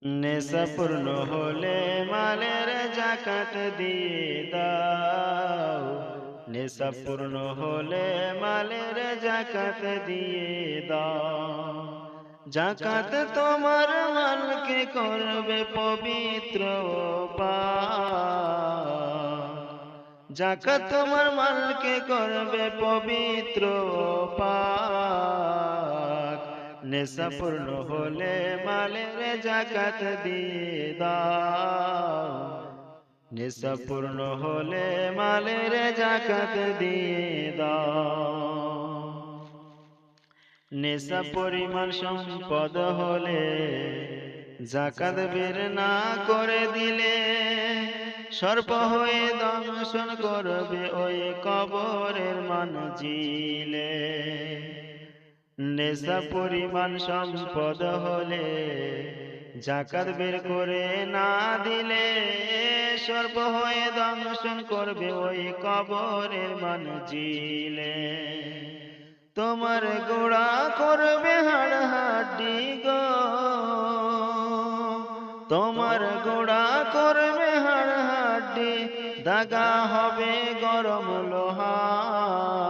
নেশা পূর্ণ হলে মালের জাকাত দিয়ে দাও। নেশা পূর্ণ হলে মালের জাকাত দিয়ে দাও। জাকাত তোমার মালকে করবে পবিত্র পাক। জাকাত তোমার মালকে করবে পবিত্র পাক। নেশা পূর্ণ হলে মালের জাকাত দিয়ে দাও। নেশা পূর্ণ হলে মালের জাকাত দিয়ে দাও। নেশা পরিমাণ সম্পদ হলে জাকাত বের না করে দিলে সর্প হয়ে দংশন করবে ওই কবরের মানজিলে। নেশা পরিমাণ সম্পদ হলে জাকাত বের করে না দিলে সর্প হয়ে দংশন করবে ওই কবরের মানজিলে। তোমার গোড়া করবে হাড় হাড্ডি গো, তোমার গোড়া করবে হাড় হাড্ডি, দাগা হবে গরম লোহায়।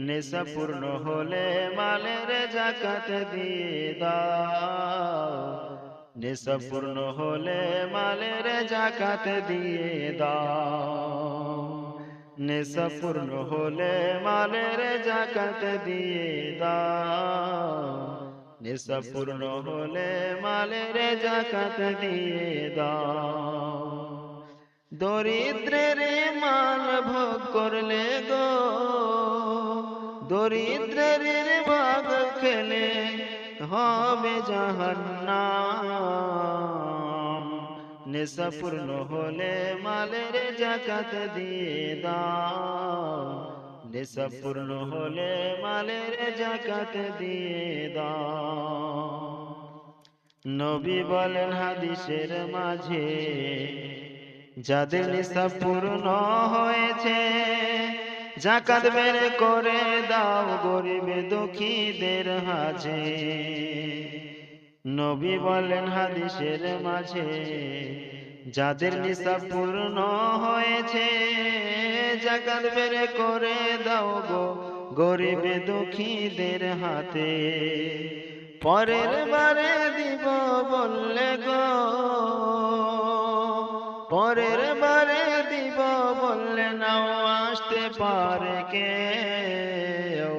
নেশা পূর্ণ হলে মালের জাকাত দিয়ে দাও। নেশা পূর্ণ হলে মালের জাকাত দিয়ে দাও। নেশা পূর্ণ হলে মালের জাকাত দিয়ে দাও। নেশা পূর্ণ হলে মালের জাকাত দিয়ে দাও। দরিদ্রের মাল ভোগ করলে গো, দরিদ্রের ভাগ খেলে হবে জাহান্নাম। নেশা পূর্ণ হলে মালের জাকাত দিয়ে দাও। নেশা পূর্ণ হলে মালের জাকাত দিয়ে দাও। নবী বলেন হাদিসের মাঝে, যাদের নেশা পূর্ণ হয়েছে জাকাত বের করে দাও গরিব দুঃখীদের হাজে। নবী বলেন হাদিসের মাঝে, যাদের নেশা পূর্ণ হয়েছে জাকাত বের করে দাও গো গরিব দুঃখীদের হাতে। পরের বারে দিব বললে গো, পরের বারে দিব বললে নাও আসতে পারে কেউ।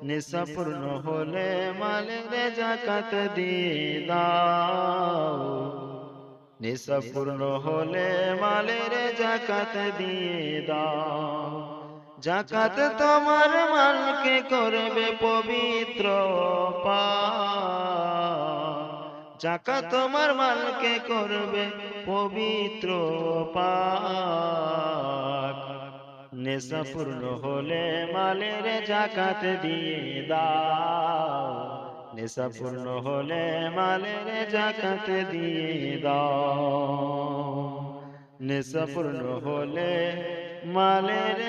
নেশা পূর্ণ হলে মালের জাকাত দিয়ে দাও। নেশা পূর্ণ হলে মালের জাকাত দিয়ে দাও। জাকাত তোমার মালকে করবে পবিত্র পাক। জাকাত তোমার মালকে করবে পবিত্র পাক। নেশা পূর্ণ হলে মালের জাকাত দিয়ে দাও। নেশা পূর্ণ হলে মালের জাকাত দিয়ে দাও। নেশা পূর্ণ হলে মালের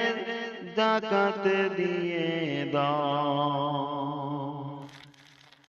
জাকাত দিয়ে দাও।